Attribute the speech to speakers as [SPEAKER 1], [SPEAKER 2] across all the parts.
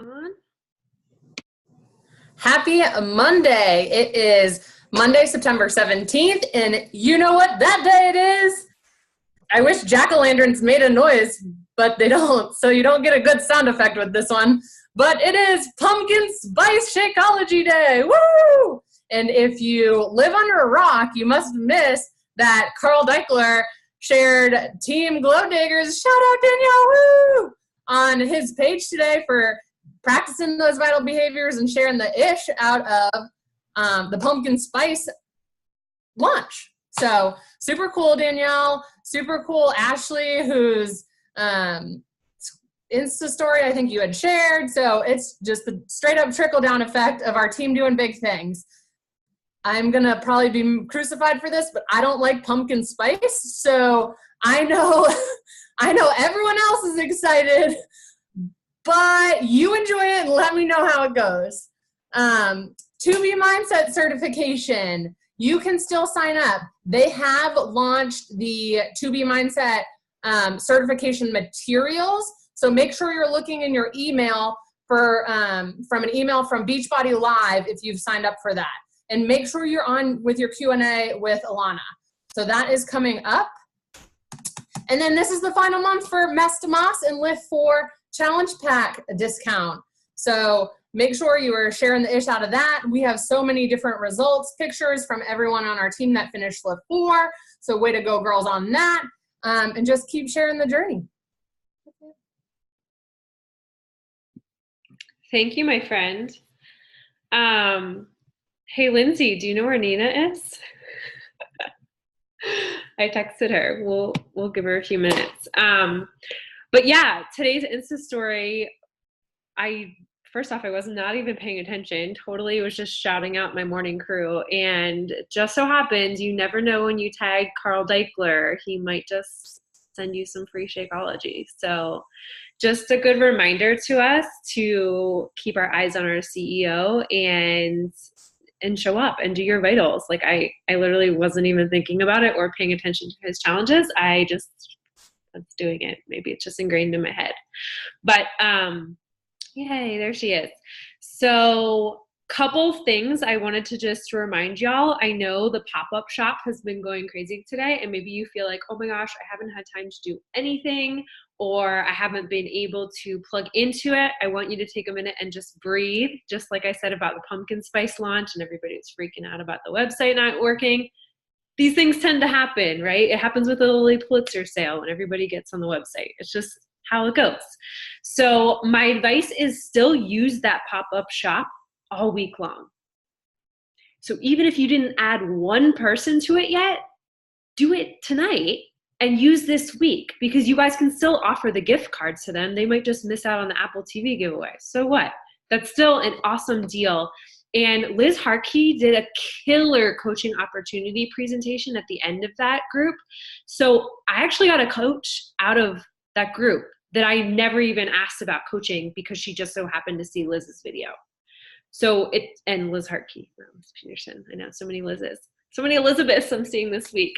[SPEAKER 1] On.
[SPEAKER 2] Happy Monday. It is Monday, September 17th, and you know what that day it is? I wish jack-o'-lanterns made a noise, but they don't, so you don't get a good sound effect with this one. But it is Pumpkin Spice Shakeology Day. Woo! And if you live under a rock, you must miss that Carl Deichler shared Team Glow Diggers, shout out Danielle, woo! On his page today for practicing those vital behaviors and sharing the ish out of the pumpkin spice launch. So super cool, Danielle. Super cool, Ashley, whose Insta story I think you had shared. So it's just the straight up trickle down effect of our team doing big things. I'm gonna probably be crucified for this, but I don't like pumpkin spice. So I know, I know everyone else is excited, but you enjoy it and let me know how it goes. 2B Mindset certification, you can still sign up. They have launched the 2B Mindset certification materials. So make sure you're looking in your email for from an email from Beachbody Live if you've signed up for that. And make sure you're on with your Q&A with Alana. So that is coming up. And then this is the final month for Mess to Moss and Lift 4 Challenge Pack discount. So make sure you are sharing the ish out of that. We have so many different results, pictures from everyone on our team that finished Lift 4. So way to go, girls, on that. And just keep sharing the journey.
[SPEAKER 1] Thank you, my friend. Hey, Lindsay, do you know where Nina is? I texted her. We'll give her a few minutes. But yeah, today's Insta story, first off, I was not even paying attention. Totally was just shouting out my morning crew. And just so happens, you never know when you tag Carl Deichler, he might just send you some free Shakeology. So just a good reminder to us to keep our eyes on our CEO and show up and do your vitals. Like I literally wasn't even thinking about it or paying attention to his challenges. I just was doing it. Maybe it's just ingrained in my head. But yay, there she is. So couple things I wanted to just remind y'all. I know the pop-up shop has been going crazy today, and maybe you feel like, oh my gosh, I haven't had time to do anything, or I haven't been able to plug into it. I want you to take a minute and just breathe, just like I said about the pumpkin spice launch and everybody was freaking out about the website not working. These things tend to happen, right? It happens with the Lilly Pulitzer sale when everybody gets on the website. It's just how it goes. So my advice is still use that pop-up shop all week long. So even if you didn't add one person to it yet, do it tonight and use this week, because you guys can still offer the gift cards to them. They might just miss out on the Apple TV giveaway. So what? That's still an awesome deal. And Liz Harkey did a killer coaching opportunity presentation at the end of that group. So I actually got a coach out of that group that I never even asked about coaching because she just so happened to see Liz's video. So and Liz Harkey, Liz Peterson. I know so many Liz's, so many Elizabeths I'm seeing this week.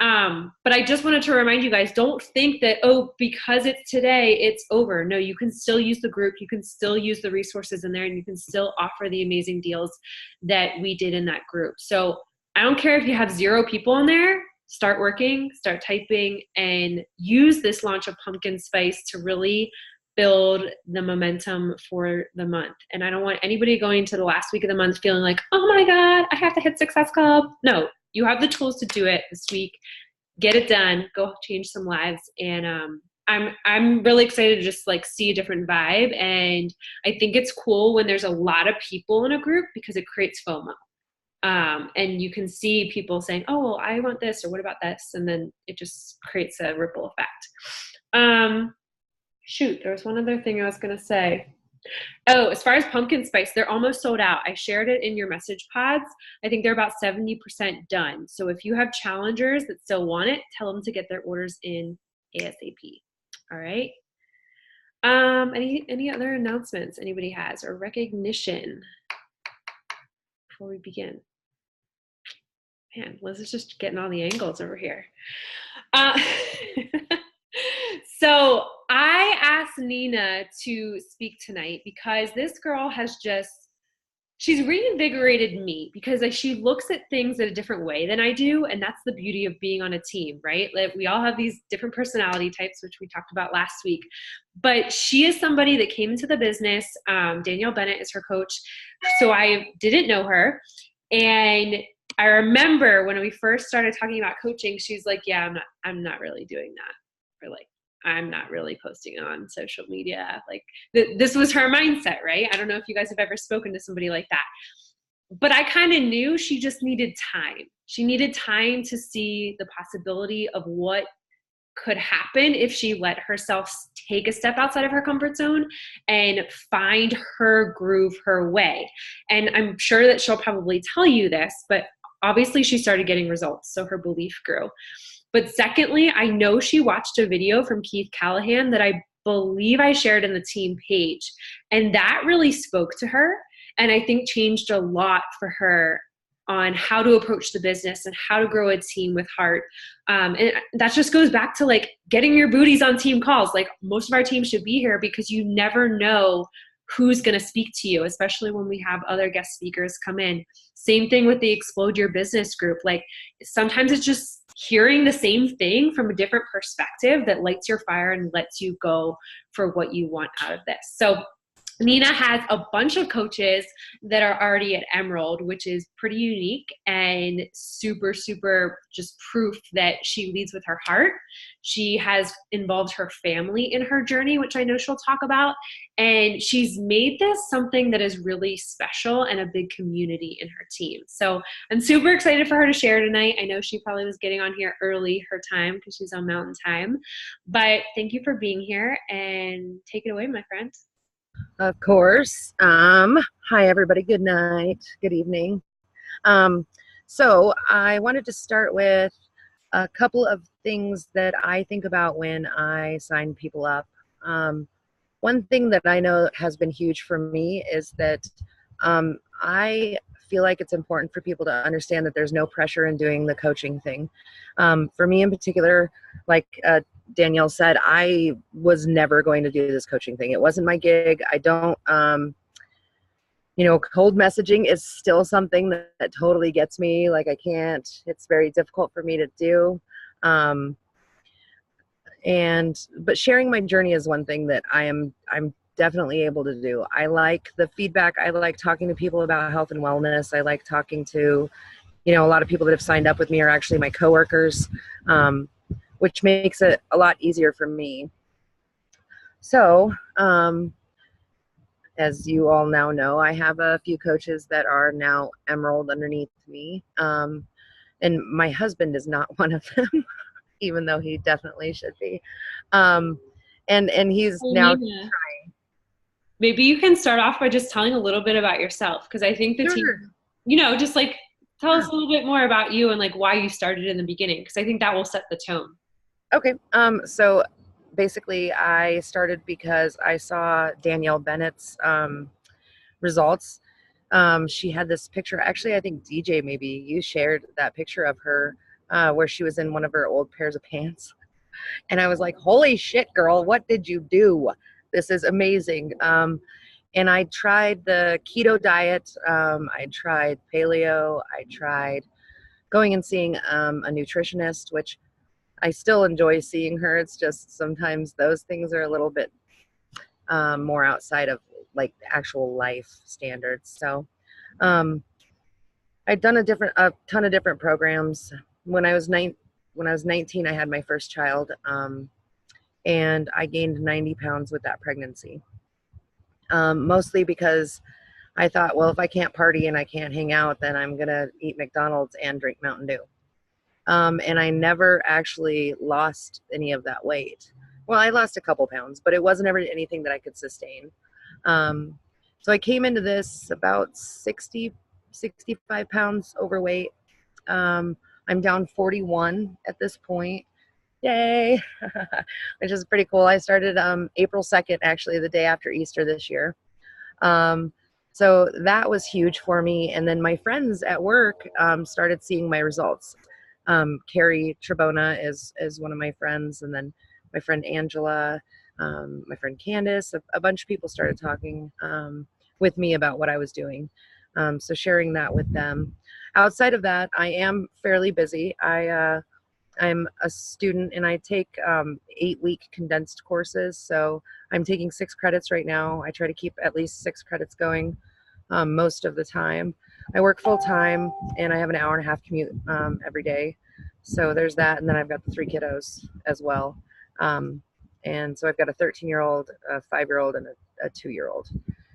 [SPEAKER 1] But I just wanted to remind you guys, don't think that, oh, because it's today, it's over. No, you can still use the group. You can still use the resources in there, and you can still offer the amazing deals that we did in that group. So I don't care if you have 0 people in there, start working, start typing, and use this launch of pumpkin spice to really build the momentum for the month. And I don't want anybody going to the last week of the month feeling like, oh my God, I have to hit Success Club. No, you have the tools to do it this week. Get it done. Go change some lives. And I'm really excited to just like see a different vibe. And I think it's cool when there's a lot of people in a group because it creates FOMO. And you can see people saying, oh, well, I want this, or what about this? And then it just creates a ripple effect. Shoot, there was one other thing I was going to say. Oh, as far as pumpkin spice, they're almost sold out. I shared it in your message pods. I think they're about 70% done. So if you have challengers that still want it, tell them to get their orders in ASAP. All right. Any other announcements anybody has, or recognition before we begin? Man, Liz is just getting all the angles over here. So I asked Nina to speak tonight because this girl has just, she's reinvigorated me because like she looks at things in a different way than I do. And that's the beauty of being on a team, right? Like we all have these different personality types, which we talked about last week. But she is somebody that came into the business. Danielle Bennett is her coach. So I didn't know her. And I remember when we first started talking about coaching, she's like, yeah, I'm not really doing that. Or like, I'm not really posting on social media. Like this was her mindset, right? I don't know if you guys have ever spoken to somebody like that, but I kind of knew she just needed time. She needed time to see the possibility of what could happen if she let herself take a step outside of her comfort zone and find her groove, her way. And I'm sure that she'll probably tell you this, but obviously she started getting results, so her belief grew. But secondly, I know she watched a video from Keith Callahan that I believe I shared in the team page. And that really spoke to her. And I think changed a lot for her on how to approach the business and how to grow a team with heart. And that just goes back to like getting your booties on team calls. Like most of our team should be here because you never know who's going to speak to you, especially when we have other guest speakers come in. Same thing with the Explode Your Business group. Like sometimes it's just hearing the same thing from a different perspective that lights your fire and lets you go for what you want out of this. So Nina has a bunch of coaches that are already at Emerald, which is pretty unique and super, super just proof that she leads with her heart. She has involved her family in her journey, which I know she'll talk about. And she's made this something that is really special and a big community in her team. So I'm super excited for her to share tonight. I know she probably was getting on here early her time because she's on Mountain Time. But thank you for being here and take it away, my friend.
[SPEAKER 3] Of course. Hi, everybody. Good night. Good evening. So I wanted to start with a couple of things that I think about when I sign people up. One thing that I know has been huge for me is that I feel like it's important for people to understand that there's no pressure in doing the coaching thing. For me in particular, like Danielle said, I was never going to do this coaching thing. It wasn't my gig. I don't, cold messaging is still something that totally gets me. Like it's very difficult for me to do. But sharing my journey is one thing that I'm definitely able to do. I like the feedback. I like talking to people about health and wellness. I like talking to, a lot of people that have signed up with me are actually my coworkers, which makes it a lot easier for me. So, as you all now know, I have a few coaches that are now Emerald underneath me. And my husband is not one of them, even though he definitely should be. And he's now trying.
[SPEAKER 1] Maybe you can start off by just telling a little bit about yourself, because I think the team, just like tell us a little bit more about you and like why you started in the beginning, because I think that will set the tone.
[SPEAKER 3] Okay. So basically I started because I saw Danielle Bennett's results. She had this picture. Actually, I think DJ, maybe you shared that picture of her where she was in one of her old pairs of pants. And I was like, holy shit, girl, what did you do? This is amazing. And I tried the keto diet. I tried paleo. I tried going and seeing a nutritionist, which I still enjoy seeing her. It's just sometimes those things are a little bit more outside of like actual life standards. So I'd done a ton of different programs. When I was 19, I had my first child, and I gained 90 pounds with that pregnancy. Mostly because I thought, well, if I can't party and I can't hang out, then I'm gonna eat McDonald's and drink Mountain Dew. And I never actually lost any of that weight. Well, I lost a couple pounds, but it wasn't ever anything that I could sustain. So I came into this about 65 pounds overweight. I'm down 41 at this point. Yay, which is pretty cool. I started April 2nd, actually, the day after Easter this year. So that was huge for me. And then my friends at work started seeing my results. Carrie Trebona is one of my friends, and then my friend Angela, My friend Candace, a bunch of people started talking with me about what I was doing. So sharing that with them. Outside of that, I am fairly busy. I'm a student and I take 8-week condensed courses. So I'm taking 6 credits right now. I try to keep at least 6 credits going most of the time. I work full time and I have an hour and a half commute every day. So there's that. And then I've got the 3 kiddos as well. And so I've got a 13-year-old, a 5-year-old, and a 2-year-old.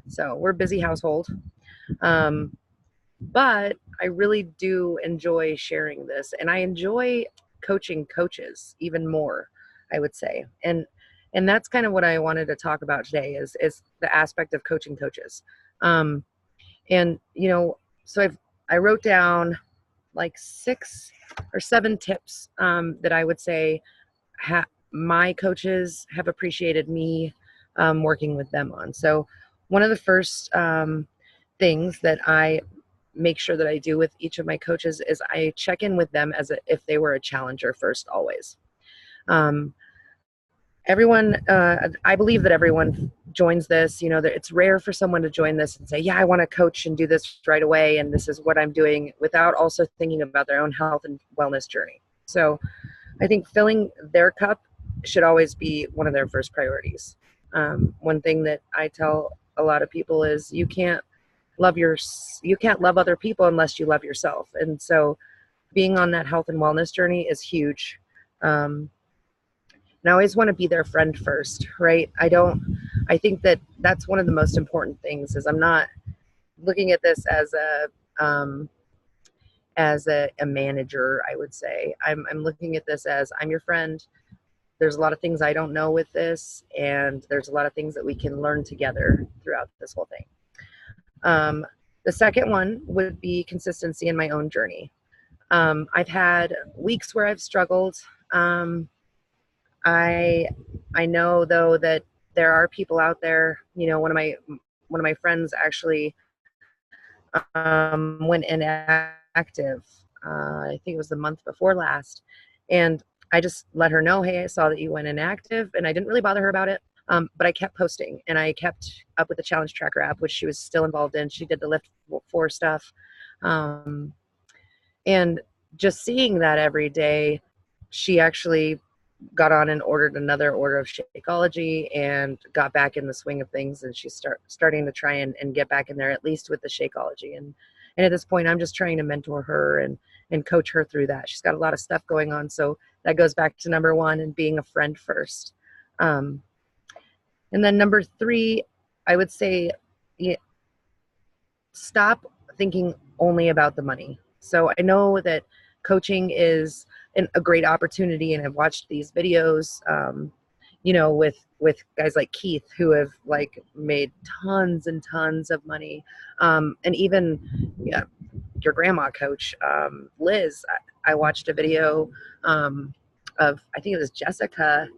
[SPEAKER 3] So we're a busy household. But I really do enjoy sharing this, and I enjoy coaching coaches even more, I would say. And that's kind of what I wanted to talk about today is the aspect of coaching coaches. And so I wrote down like 6 or 7 tips that I would say my coaches have appreciated me working with them on. So one of the first things that I make sure that I do with each of my coaches is I check in with them as if they were a challenger first, always. Everyone, I believe that everyone joins this, it's rare for someone to join this and say, yeah, I want to coach and do this right away. And this is what I'm doing without also thinking about their own health and wellness journey. So I think filling their cup should always be one of their first priorities. One thing that I tell a lot of people is you can't love other people unless you love yourself. And so being on that health and wellness journey is huge. And I always want to be their friend first, right? I think that that's one of the most important things is I'm not looking at this as a manager, I would say. I'm looking at this as I'm your friend. There's a lot of things I don't know with this, and there's a lot of things that we can learn together throughout this whole thing. The second one would be consistency in my own journey. I've had weeks where I've struggled. I know though that there are people out there, one of my friends actually went inactive. I think it was the month before last. And I just let her know, hey, I saw that you went inactive, and I didn't really bother her about it. But I kept posting and I kept up with the Challenge Tracker app, which she was still involved in. She did the Lift 4 stuff. And just seeing that every day, she actually got on and ordered another order of Shakeology and got back in the swing of things. And she's starting to try and get back in there, at least with the Shakeology. And at this point, I'm just trying to mentor her and coach her through that. She's got a lot of stuff going on. So that goes back to number 1 and being a friend first. And then number 3, I would say, stop thinking only about the money. So I know that coaching is a great opportunity, and I've watched these videos, with guys like Keith who have like made tons and tons of money, and even your grandma coach, Liz. I watched a video of, I think it was Jessica.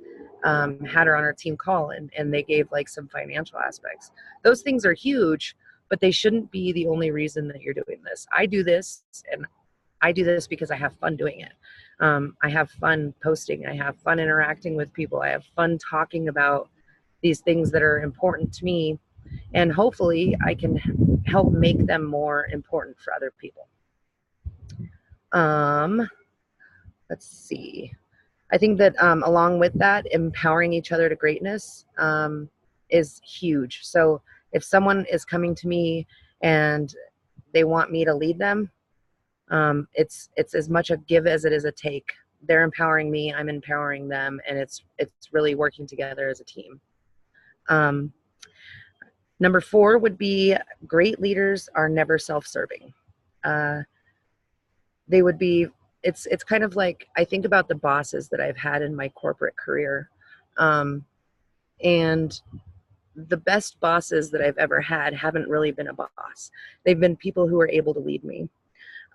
[SPEAKER 3] Had her on our team call and they gave like some financial aspects. Those things are huge, but they shouldn't be the only reason that you're doing this. I do this because I have fun doing it. I have fun posting. I have fun interacting with people. I have fun talking about these things that are important to me, and hopefully I can help make them more important for other people. Let's see. I think that along with that, empowering each other to greatness is huge. So if someone is coming to me and they want me to lead them, it's as much a give as it is a take. They're empowering me, I'm empowering them, and it's really working together as a team. Number 4 would be great leaders are never self-serving. They would be. It's kind of like, I think about the bosses that I've had in my corporate career. And the best bosses that I've ever had haven't really been a boss. They've been people who are able to lead me.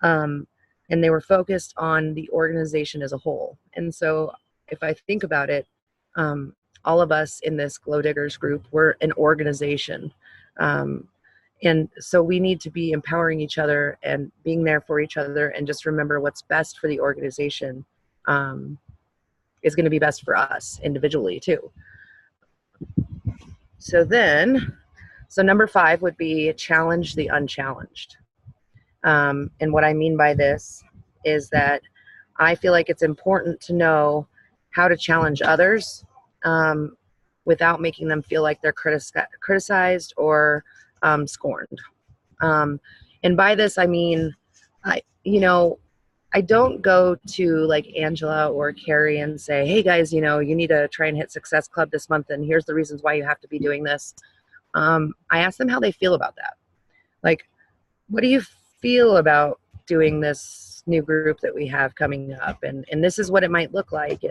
[SPEAKER 3] And they were focused on the organization as a whole. And so if I think about it, all of us in this Glow Diggers group, we're an organization. And so we need to be empowering each other and being there for each other, and just remember what's best for the organization is going to be best for us individually too. So number 5 would be challenge the unchallenged. And what I mean by this is that I feel like it's important to know how to challenge others without making them feel like they're criticized or scorned. And by this, I mean, I don't go to like Angela or Carrie and say, hey guys, you need to try and hit Success Club this month, and here's the reasons why you have to be doing this. I ask them how they feel about that. Like, what do you feel about doing this new group that we have coming up? And this is what it might look like.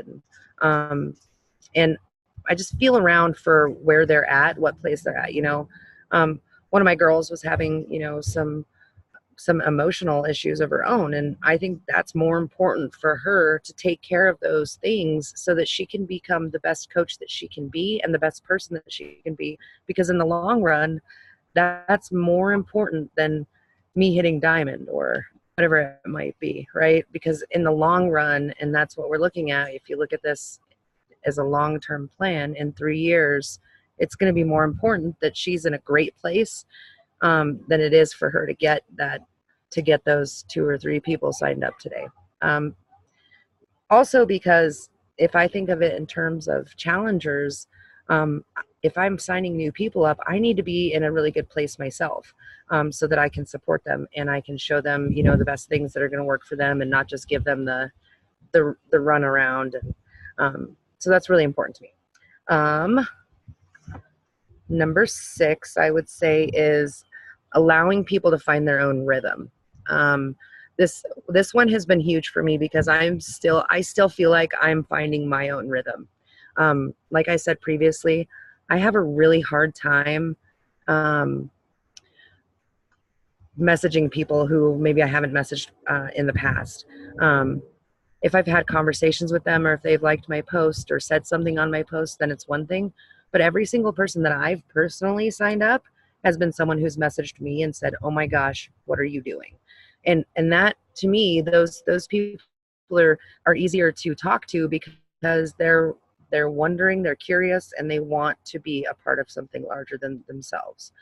[SPEAKER 3] And I just feel around for where they're at, what place they're at, one of my girls was having, some emotional issues of her own. And I think that's more important for her to take care of those things so that she can become the best coach that she can be and the best person that she can be. Because in the long run, that's more important than me hitting diamond or whatever it might be, right? Because in the long run, and that's what we're looking at, if you look at this as a long-term plan, in 3 years, it's going to be more important that she's in a great place than it is for her to get those 2 or 3 people signed up today. Also, because if I think of it in terms of challengers, if I'm signing new people up, I need to be in a really good place myself, so that I can support them and I can show them, the best things that are going to work for them, and not just give them the run around. And so that's really important to me. Number 6, I would say, is allowing people to find their own rhythm. This one has been huge for me because I still feel like I'm finding my own rhythm. Like I said previously, I have a really hard time messaging people who maybe I haven't messaged in the past. If I've had conversations with them, or if they've liked my post or said something on my post, then it's one thing. But every single person that I've personally signed up has been someone who's messaged me and said, oh my gosh, what are you doing? And that, to me, those people are easier to talk to because they're wondering, they're curious, and they want to be a part of something larger than themselves.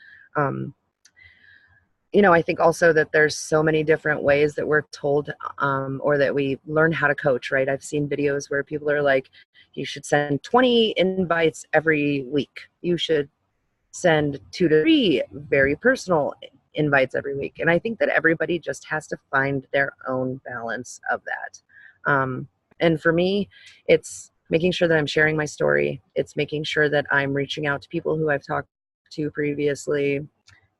[SPEAKER 3] I think also that there's so many different ways that we're told or that we learn how to coach, right? I've seen videos where people are like, you should send 20 invites every week. You should send 2 to 3 very personal invites every week. And I think that everybody just has to find their own balance of that. And for me, it's making sure that I'm sharing my story. It's making sure that I'm reaching out to people who I've talked to previously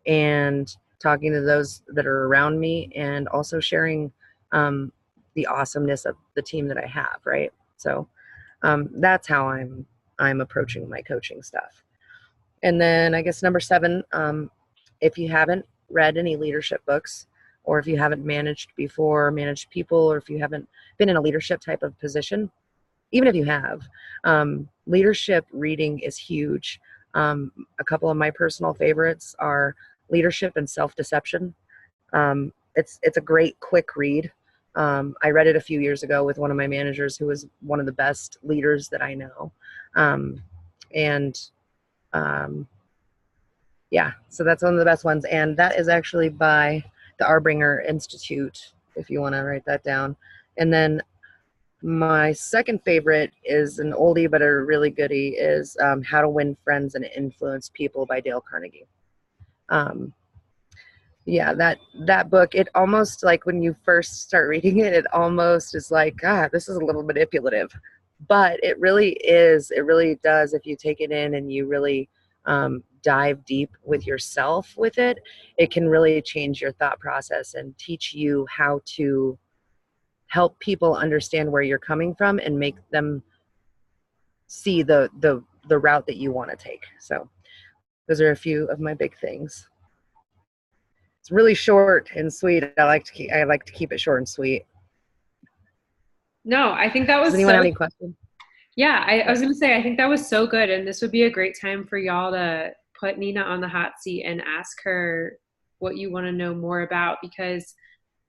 [SPEAKER 3] and talking to those that are around me, and also sharing the awesomeness of the team that I have, right? So that's how I'm approaching my coaching stuff. And then I guess number 7, if you haven't read any leadership books, or if you haven't managed before, managed people, or if you haven't been in a leadership type of position, even if you have, leadership reading is huge. A couple of my personal favorites are Leadership and Self-Deception. It's a great quick read. I read it a few years ago with one of my managers who was one of the best leaders that I know. Yeah, so that's one of the best ones. And that is actually by the Arbringer Institute, if you want to write that down. And then my second favorite is an oldie but a really goodie, is How to Win Friends and Influence People by Dale Carnegie. Yeah, that book, it almost, like when you first start reading it, it almost is like, this is a little manipulative. But it really does, if you take it in and you really dive deep with yourself with it, it can really change your thought process and teach you how to help people understand where you're coming from and make them see the route that you want to take. So those are a few of my big things. It's really short and sweet. I like to keep it short and sweet.
[SPEAKER 1] No, I think that was
[SPEAKER 3] Does anyone have any questions?
[SPEAKER 1] Yeah, I was going to say, I think that was so good. And this would be a great time for y'all to put Nina on the hot seat and ask her what you want to know more about, because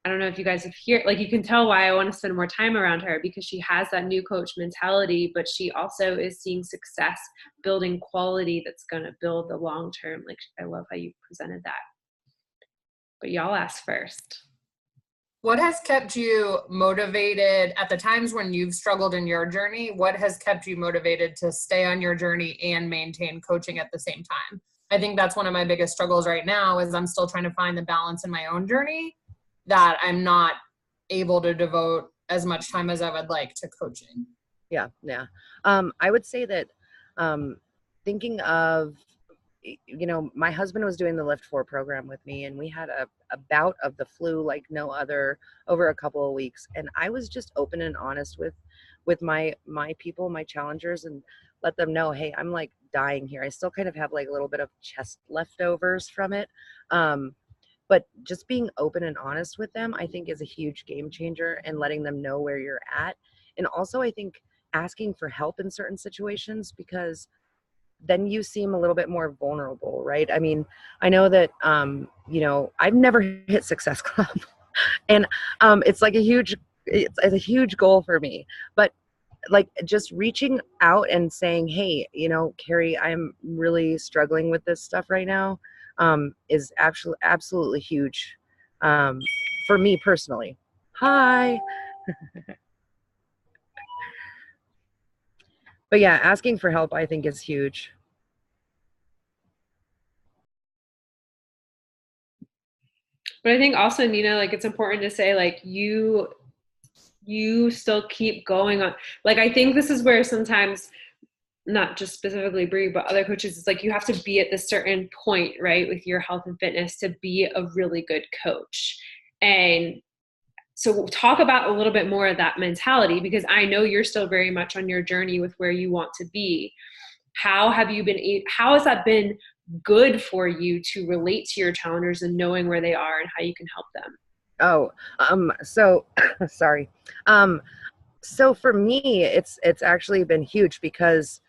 [SPEAKER 1] I don't know if you guys have heard, like, you can tell why I want to spend more time around her, because she has that new coach mentality, but she also is seeing success building quality that's going to build the long term. Like, I love how you presented that. But y'all ask first.
[SPEAKER 2] What has kept you motivated at the times when you've struggled in your journey? What has kept you motivated to stay on your journey and maintain coaching at the same time? I think that's one of my biggest struggles right now, is I'm still trying to find the balance in my own journey, that I'm not able to devote as much time as I would like to coaching.
[SPEAKER 3] Yeah. I would say that thinking of, my husband was doing the Lift 4 program with me, and we had a bout of the flu like no other over a couple of weeks. And I was just open and honest with my people, my challengers, and let them know, hey, I'm like dying here. I still kind of have like a little bit of chest leftovers from it. But just being open and honest with them, I think, is a huge game changer, and letting them know where you're at. And also, I think asking for help in certain situations, because then you seem a little bit more vulnerable, right? I mean, I know that, I've never hit Success Club, and it's like it's a huge goal for me. But like, just reaching out and saying, hey, Carrie, I'm really struggling with this stuff right now, is actually absolutely huge, for me personally. Hi. But yeah, asking for help, I think, is huge.
[SPEAKER 1] But I think also, Nina, like, it's important to say, like, you still keep going on. Like, I think this is where sometimes, not just specifically Bree, but other coaches, it's like you have to be at this certain point, right, with your health and fitness to be a really good coach. And so talk about a little bit more of that mentality, because I know you're still very much on your journey with where you want to be. How has that been good for you to relate to your challengers and knowing where they are and how you can help them?
[SPEAKER 3] So sorry. So for me, it's actually been huge, because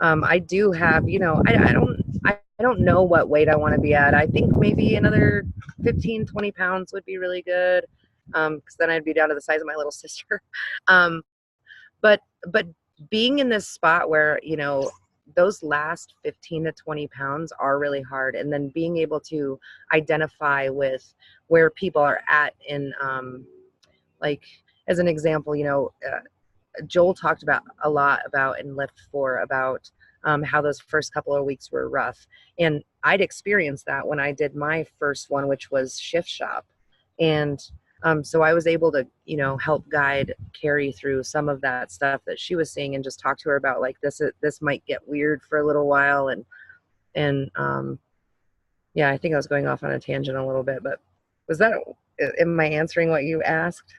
[SPEAKER 3] I do have, I don't know what weight I want to be at. I think maybe another 15, 20 pounds would be really good. Because then I'd be down to the size of my little sister. But being in this spot where, those last 15 to 20 pounds are really hard. And then being able to identify with where people are at in, like, as an example, Joel talked about a lot about in Lift 4 about how those first couple of weeks were rough. And I'd experienced that when I did my first one, which was Shift Shop. And so I was able to, help guide Carrie through some of that stuff that she was seeing, and just talk to her about, like, this might get weird for a little while. And yeah, I think I was going off on a tangent a little bit, but am I answering what you asked?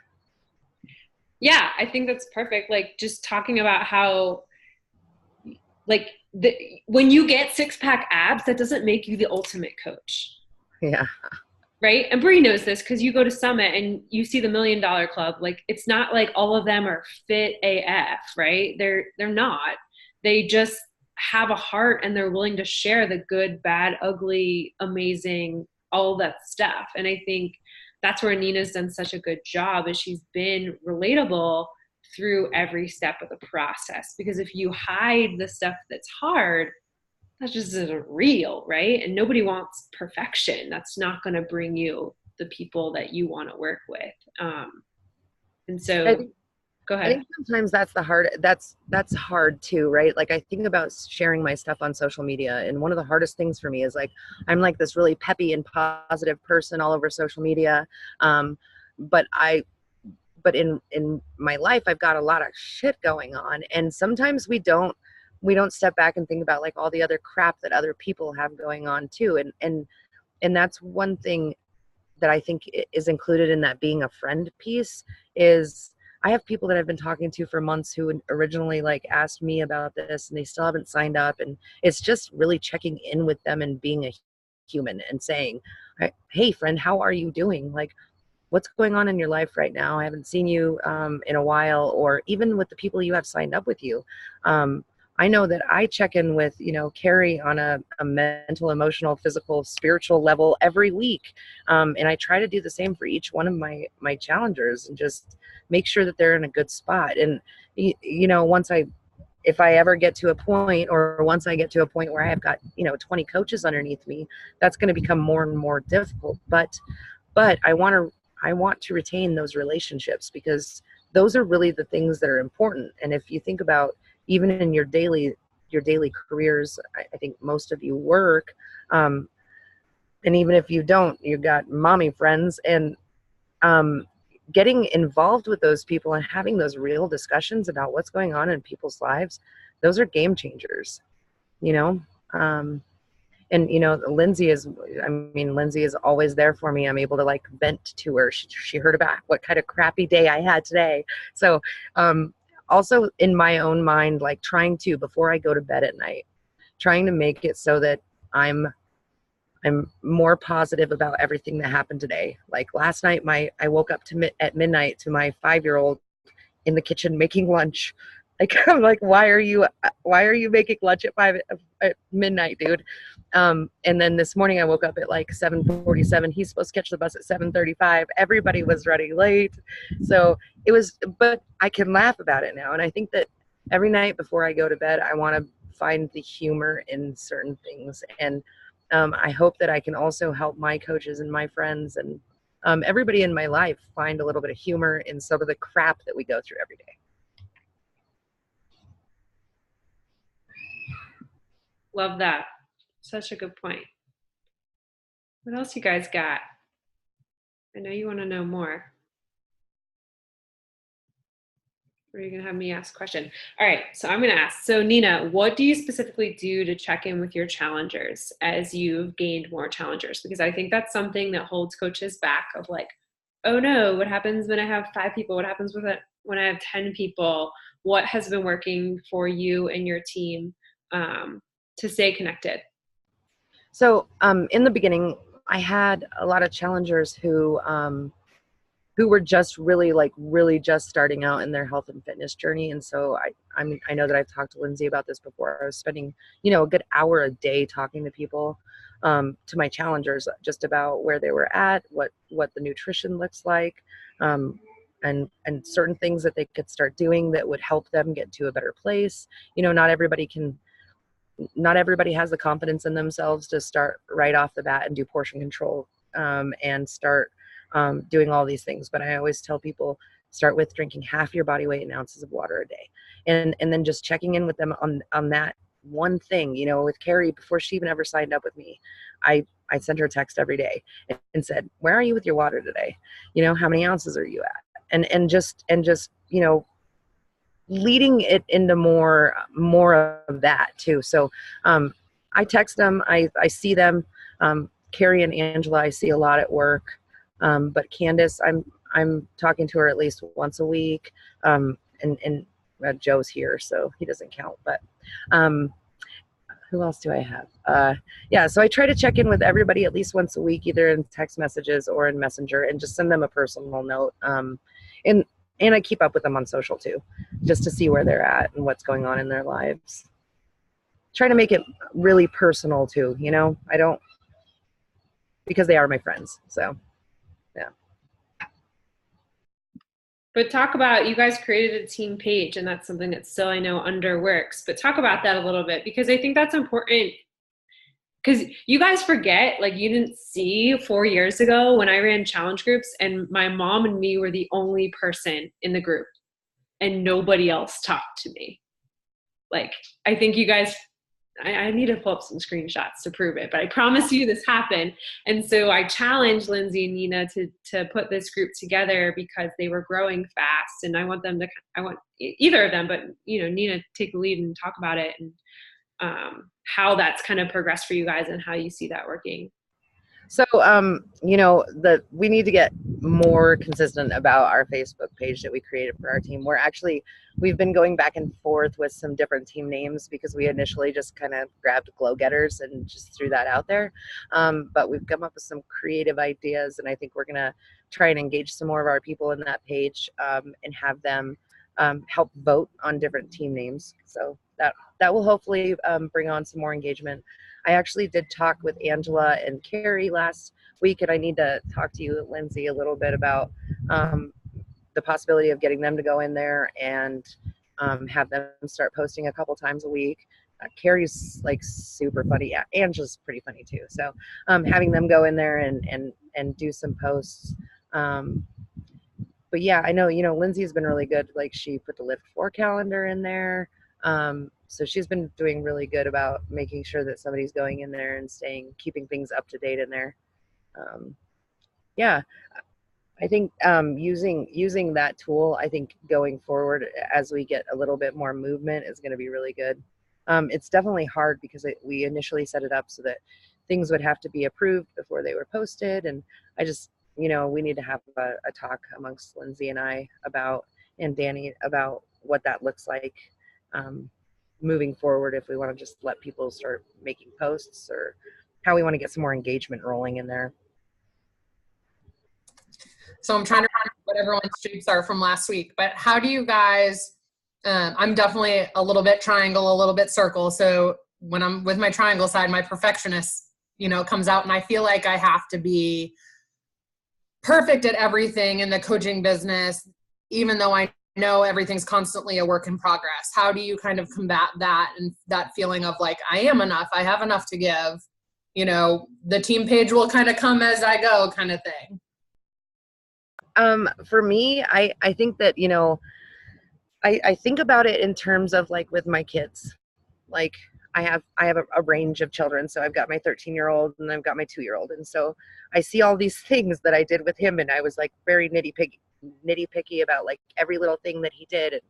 [SPEAKER 1] Yeah, I think that's perfect. Like, just talking about how, like, when you get 6-pack abs, that doesn't make you the ultimate coach.
[SPEAKER 3] Yeah.
[SPEAKER 1] Right? And Bree knows this, because you go to Summit and you see the $1 Million Club. Like, it's not like all of them are fit AF, right? They're not. They just have a heart, and they're willing to share the good, bad, ugly, amazing, all that stuff. And I think that's where Nina's done such a good job, is she's been relatable through every step of the process. Because if you hide the stuff that's hard, that just isn't real, right? And nobody wants perfection. That's not going to bring you the people that you want to work with. And so, go ahead.
[SPEAKER 3] I think sometimes that's hard too, right? Like, I think about sharing my stuff on social media, and one of the hardest things for me is, like, I'm like this really peppy and positive person all over social media. But in my life, I've got a lot of shit going on, and sometimes we don't step back and think about, like, all the other crap that other people have going on too. And that's one thing that I think is included in that being a friend piece, is I have people that I've been talking to for months who originally, like, asked me about this, and they still haven't signed up. And it's just really checking in with them and being a human and saying, hey friend, how are you doing? Like, what's going on in your life right now? I haven't seen you in a while. Or even with the people you have signed up with you, I know that I check in with, Carrie on a mental, emotional, physical, spiritual level every week. And I try to do the same for each one of my challengers and just make sure that they're in a good spot. And, if I ever get to a point, or once I get to a point where I've got, 20 coaches underneath me, that's going to become more and more difficult. But I want to retain those relationships, because those are really the things that are important. And if you think about, even in your daily careers, I think most of you work, and even if you don't, you've got mommy friends, and getting involved with those people and having those real discussions about what's going on in people's lives, those are game changers, you know. And Lindsay is always there for me. I'm able to vent to her. She heard about what kind of crappy day I had today. So also in my own mind, trying to, before I go to bed at night, trying to make it so that I'm more positive about everything that happened today. Like last night, I woke up at midnight to my 5-year-old in the kitchen making lunch. I'm like, why are you making lunch at midnight, dude? And then this morning I woke up at 7:47. He's supposed to catch the bus at 7:35. Everybody was running late. So but I can laugh about it now. And I think that every night before I go to bed, I want to find the humor in certain things. And I hope that I can also help my coaches and my friends and everybody in my life find a little bit of humor in some of the crap that we go through every day.
[SPEAKER 1] Love that. Such a good point. What else you guys got? I know you want to know more. Or are you going to have me ask a question? All right, so I'm going to ask. So Nina, what do you specifically do to check in with your challengers as you've gained more challengers? Because I think that's something that holds coaches back of oh no, what happens when I have 5 people? What happens when I have 10 people? What has been working for you and your team to stay connected?
[SPEAKER 3] So in the beginning, I had a lot of challengers who were just really just starting out in their health and fitness journey. And so I know that I've talked to Lindsay about this before. I was spending, a good hour a day talking to people, to my challengers, just about where they were at, what the nutrition looks like, and certain things that they could start doing that would help them get to a better place. Not everybody has the confidence in themselves to start right off the bat and do portion control, and start doing all these things. But I always tell people, start with drinking half your body weight in ounces of water a day, and then just checking in with them on that one thing. With Carrie, before she even ever signed up with me, I sent her a text every day and said, where are you with your water today? How many ounces are you at? And just leading it into more of that too. So I text them, I see them. Carrie and Angela I see a lot at work, but Candace, I'm talking to her at least once a week, and Joe's here, so he doesn't count. But who else do I have? Yeah, so I try to check in with everybody at least once a week, either in text messages or in Messenger, and just send them a personal note. And I keep up with them on social too, just to see where they're at and what's going on in their lives. Try to make it really personal too, I don't, because they are my friends. So, yeah.
[SPEAKER 1] But talk about, you guys created a team page, and that's something that still I know under works, but talk about that a little bit, because I think that's important. Because you guys forget, you didn't see 4 years ago when I ran challenge groups and my mom and me were the only person in the group and nobody else talked to me. I think you guys, I need to pull up some screenshots to prove it, but I promise you this happened. And so I challenged Lindsay and Nina to put this group together because they were growing fast, and I want either of them, but Nina, take the lead and talk about it, and how that's kind of progressed for you guys and how you see that working.
[SPEAKER 3] So, we need to get more consistent about our Facebook page that we created for our team. We've been going back and forth with some different team names, because we initially just kind of grabbed Glow Getters and just threw that out there. But we've come up with some creative ideas, and I think we're going to try and engage some more of our people in that page, and have them help vote on different team names. So that will hopefully bring on some more engagement. I actually did talk with Angela and Carrie last week, and I need to talk to you, Lindsay, a little bit about the possibility of getting them to go in there and have them start posting a couple times a week. Carrie's like super funny. Yeah, Angela's pretty funny too. So having them go in there and do some posts. But yeah, I know, Lindsay's been really good. Like she put the Lift 4 calendar in there. So she's been doing really good about making sure that somebody's going in there and keeping things up to date in there. Yeah, I think using that tool, I think going forward as we get a little bit more movement is going to be really good. It's definitely hard because we initially set it up so that things would have to be approved before they were posted. And I just, we need to have a talk amongst Lindsay and I and Danny about what that looks like moving forward, if we want to just let people start making posts, or how we want to get some more engagement rolling in there.
[SPEAKER 2] So I'm trying to remember what everyone's shapes are from last week, but how do you guys, I'm definitely a little bit triangle, a little bit circle. So when I'm with my triangle side, my perfectionist, comes out, and I feel like I have to be perfect at everything in the coaching business, even though I know everything's constantly a work in progress. How do you kind of combat that and that feeling of like, I am enough, I have enough to give, the team page will kind of come as I go kind of thing?
[SPEAKER 3] For me, I think that, I think about it in terms of like with my kids. Like I have a range of children. So I've got my 13-year-old and I've got my 2-year-old. And so I see all these things that I did with him, and I was like very nitty picky about like every little thing that he did.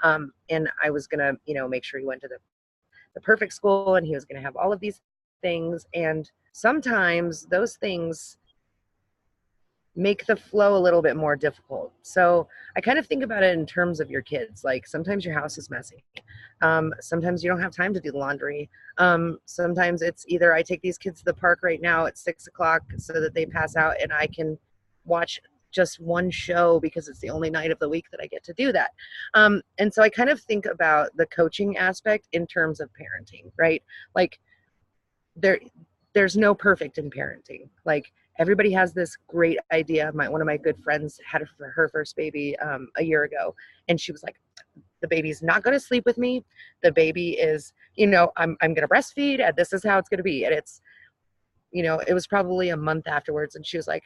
[SPEAKER 3] And I was going to, make sure he went to the perfect school, and he was going to have all of these things. And sometimes those things make the flow a little bit more difficult. So I kind of think about it in terms of your kids. Like sometimes your house is messy. Sometimes you don't have time to do the laundry. Sometimes it's either I take these kids to the park right now at 6 o'clock so that they pass out and I can watch just one show because it's the only night of the week that I get to do that. And so I kind of think about the coaching aspect in terms of parenting, right? Like there's no perfect in parenting. Like everybody has this great idea. One of my good friends had her first baby a year ago, and she was like, the baby's not going to sleep with me. The baby is, I'm going to breastfeed, and this is how it's going to be. And it's, it was probably a month afterwards, and she was like,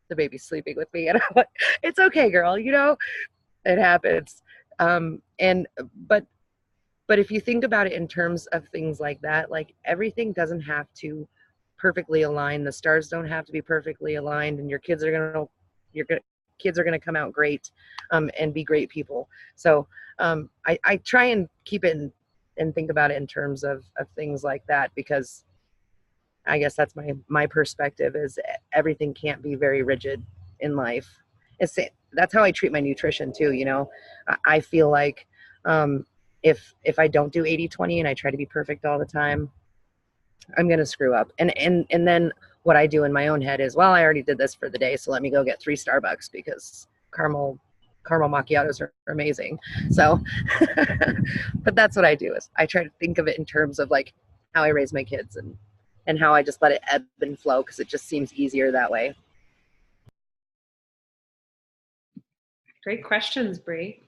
[SPEAKER 3] the baby's sleeping with me. And I'm like, it's okay, girl, it happens. But if you think about it in terms of things like that, like everything doesn't have to perfectly align. The stars don't have to be perfectly aligned, and your kids are going to come out great and be great people. So I try and keep it and think about it in terms of things like that, because I guess that's my perspective, is everything can't be very rigid in life. That's how I treat my nutrition too. I feel like if I don't do 80-20 and I try to be perfect all the time, I'm going to screw up. And then what I do in my own head is, well, I already did this for the day, so let me go get 3 Starbucks because caramel macchiatos are amazing. So, but that's what I do, is I try to think of it in terms of like how I raise my kids and how I just let it ebb and flow, because it just seems easier that way.
[SPEAKER 1] Great questions, Bree.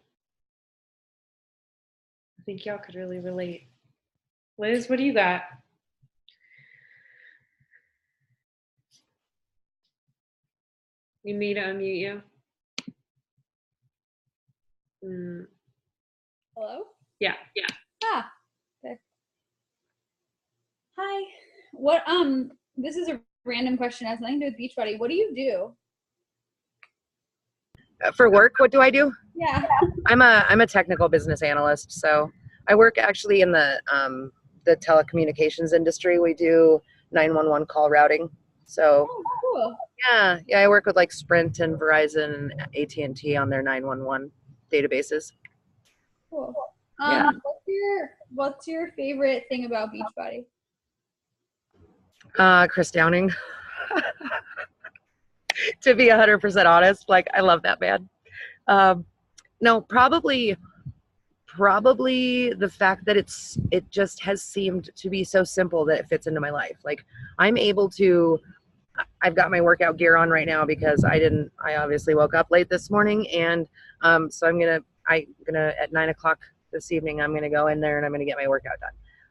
[SPEAKER 1] I think y'all could really relate. Liz, what do you got? You need to unmute you.
[SPEAKER 4] Hello?
[SPEAKER 1] Yeah.
[SPEAKER 4] Ah, okay. Hi. What, this is a random question. It has nothing to do with Beachbody. What do you do?
[SPEAKER 3] For work, what do I do?
[SPEAKER 4] Yeah.
[SPEAKER 3] I'm a technical business analyst. So I work actually in the telecommunications industry. We do 911 call routing. So
[SPEAKER 4] Oh, cool.
[SPEAKER 3] yeah, I work with like Sprint and Verizon and AT&T on their 911 databases.
[SPEAKER 4] Cool.
[SPEAKER 3] Yeah.
[SPEAKER 4] What's your favorite thing about Beachbody?
[SPEAKER 3] Chris Downing. To be 100% honest, like I love that man. No, probably the fact that it just has seemed to be so simple that it fits into my life. Like I've got my workout gear on right now because I obviously woke up late this morning, and so I'm gonna at 9 o'clock this evening, I'm gonna go in there and I'm gonna get my workout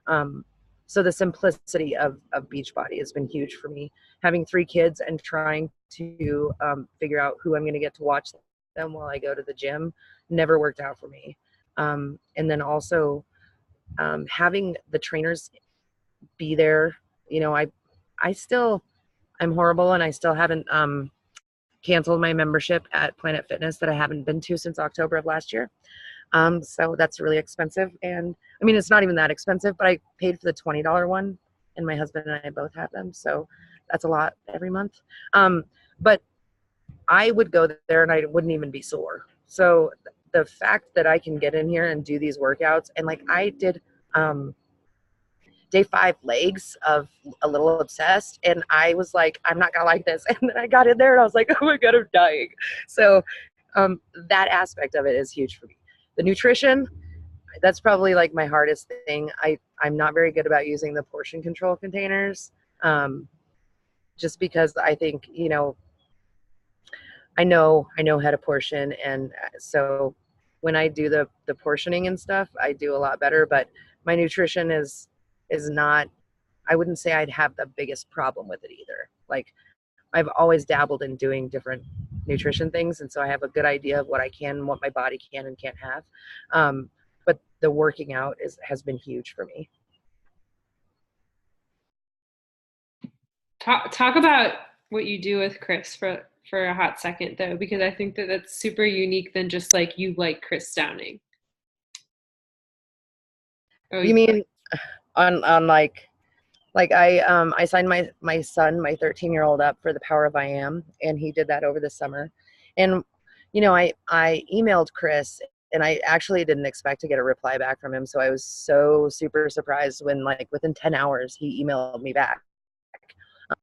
[SPEAKER 3] done. So the simplicity of Beachbody has been huge for me. Having 3 kids and trying to figure out who I'm going to get to watch them while I go to the gym never worked out for me. And then also having the trainers be there. You know, I'm horrible, and I still haven't canceled my membership at Planet Fitness that I haven't been to since October of last year. So that's really expensive. And I mean, it's not even that expensive, but I paid for the $20 one, and my husband and I both have them. So that's a lot every month. But I would go there and I wouldn't even be sore. So the fact that I can get in here and do these workouts, and like I did, day 5 legs of A Little Obsessed, and I was like, I'm not gonna like this. And then I got in there and I was like, oh my God, I'm dying. So that aspect of it is huge for me. The nutrition, that's probably like my hardest thing. I'm not very good about using the portion control containers, just because I think, you know, I know how to portion. And so when I do the portioning and stuff, I do a lot better, but my nutrition is not, I wouldn't say I'd have the biggest problem with it either. Like I've always dabbled in doing different nutrition things. And so I have a good idea of what I can, what my body can and can't have. But the working out has been huge for me.
[SPEAKER 1] Talk about what you do with Chris for a hot second, though, because I think that that's super unique than just like you like Chris Downing.
[SPEAKER 3] Oh, you mean on like I signed my son, my 13-year-old, up for the Power of I Am, and he did that over the summer. And you know, I emailed Chris, and I actually didn't expect to get a reply back from him, so I was so super surprised when, like, within 10 hours he emailed me back.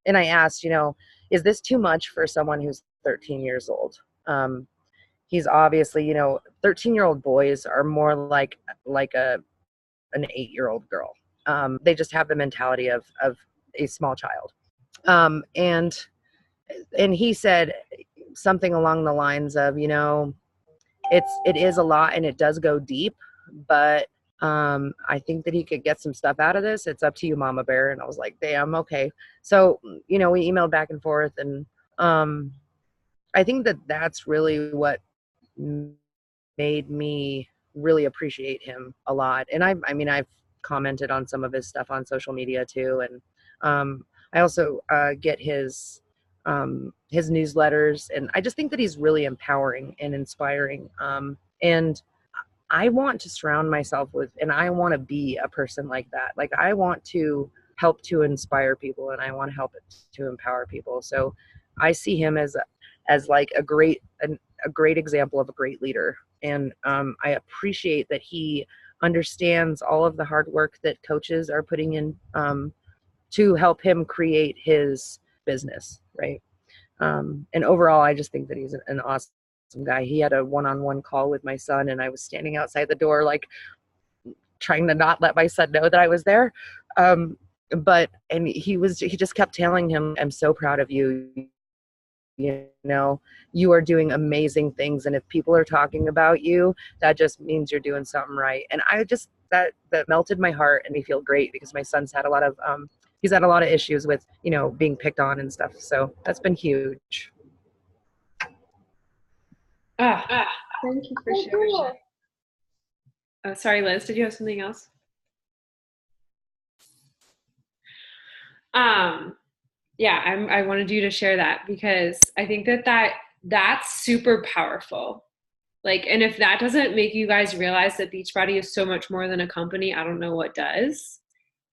[SPEAKER 3] And I asked, you know, is this too much for someone who's 13 years old? He's obviously, you know, 13-year-old boys are more like an 8-year-old girl. They just have the mentality of a small child. And he said something along the lines of, you know, it is a lot and it does go deep, but I think that he could get some stuff out of this. It's up to you, Mama Bear. And I was like, damn, okay. So, you know, we emailed back and forth, and I think that that's really what made me really appreciate him a lot. And I mean, I've commented on some of his stuff on social media too. And I also get his newsletters, and I just think that he's really empowering and inspiring. And I want to surround myself with, and I want to be a person like that. Like I want to help to inspire people, and I want to help to empower people. So I see him as like a great example of a great leader. And I appreciate that he understands all of the hard work that coaches are putting in to help him create his business, right? And overall, I just think that he's an awesome guy. He had a one-on-one call with my son, and I was standing outside the door, like trying to not let my son know that I was there. And he just kept telling him, I'm so proud of you. You know, you are doing amazing things. And if people are talking about you, that just means you're doing something right. And I just, that melted my heart and made me feel great, because my son's had a lot of, he's had a lot of issues with, you know, being picked on and stuff. So that's been huge.
[SPEAKER 1] Thank you for sharing. Oh, sorry, Liz, did you have something else? Yeah, I wanted you to share that, because I think that's super powerful. Like, and if that doesn't make you guys realize that Beachbody is so much more than a company, I don't know what does.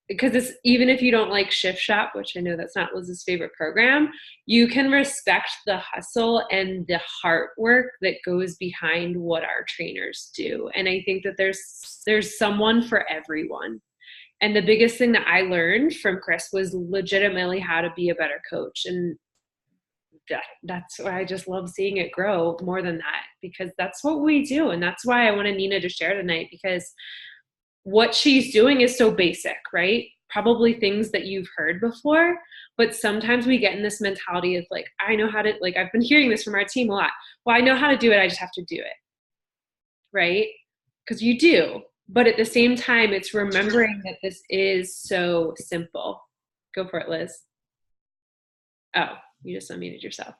[SPEAKER 1] Because it's, even if you don't like Shift Shop, which I know that's not Liz's favorite program, you can respect the hustle and the hard work that goes behind what our trainers do. And I think that there's someone for everyone. And the biggest thing that I learned from Chris was legitimately how to be a better coach. And that's why I just love seeing it grow more than that, because that's what we do. And that's why I wanted Nina to share tonight, because what she's doing is so basic, right? Probably things that you've heard before, but sometimes we get in this mentality of like, I know how to, like, I've been hearing this from our team a lot. Well, I know how to do it. I just have to do it. Right? Because you do. But at the same time, it's remembering that this is so simple. Go for it, Liz. Oh, you just unmuted yourself.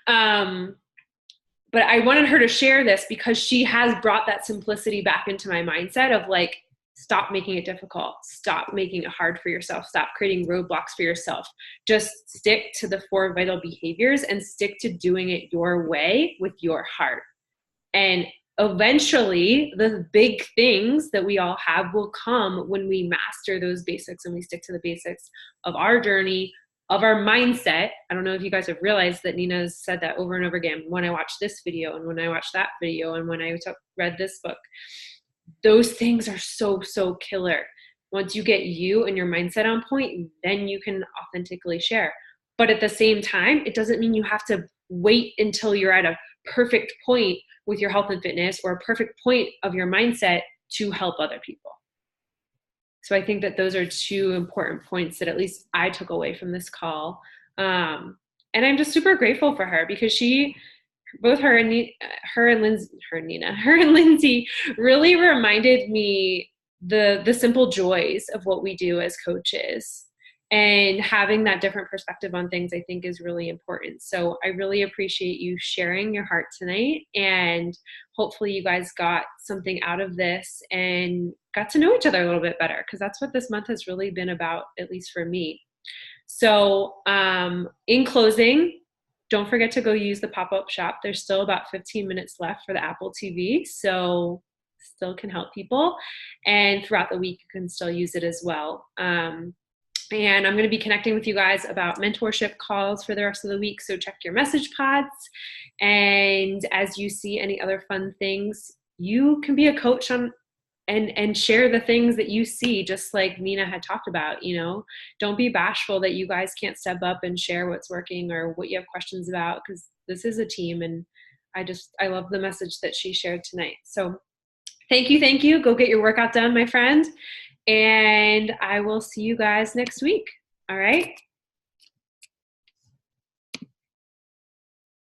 [SPEAKER 1] But I wanted her to share this because she has brought that simplicity back into my mindset of like, stop making it difficult. Stop making it hard for yourself. Stop creating roadblocks for yourself. Just stick to the 4 vital behaviors and stick to doing it your way with your heart. And eventually, the big things that we all have will come when we master those basics and we stick to the basics of our journey, of our mindset. I don't know if you guys have realized that Nina's said that over and over again. When I watched this video and when I watched that video and when I read this book, those things are so, so killer. Once you get you and your mindset on point, then you can authentically share. But at the same time, it doesn't mean you have to wait until you're at a perfect point with your health and fitness or a perfect point of your mindset to help other people. So I think that those are 2 important points that at least I took away from this call. And I'm just super grateful for her because both her and Lindsay really reminded me the simple joys of what we do as coaches. And having that different perspective on things, I think, is really important. So I really appreciate you sharing your heart tonight. And hopefully you guys got something out of this and got to know each other a little bit better, because that's what this month has really been about, at least for me. So in closing, don't forget to go use the pop-up shop. There's still about 15 minutes left for the Apple TV. So still can help people. And throughout the week, you can still use it as well. And I'm going to be connecting with you guys about mentorship calls for the rest of the week. So check your message pods. And as you see any other fun things, you can be a coach on and share the things that you see, just like Nina had talked about. Don't be bashful that you guys can't step up and share what's working or what you have questions about, because this is a team. And I love the message that she shared tonight. So thank you. Go get your workout done, my friend. And I will see you guys next week. All right.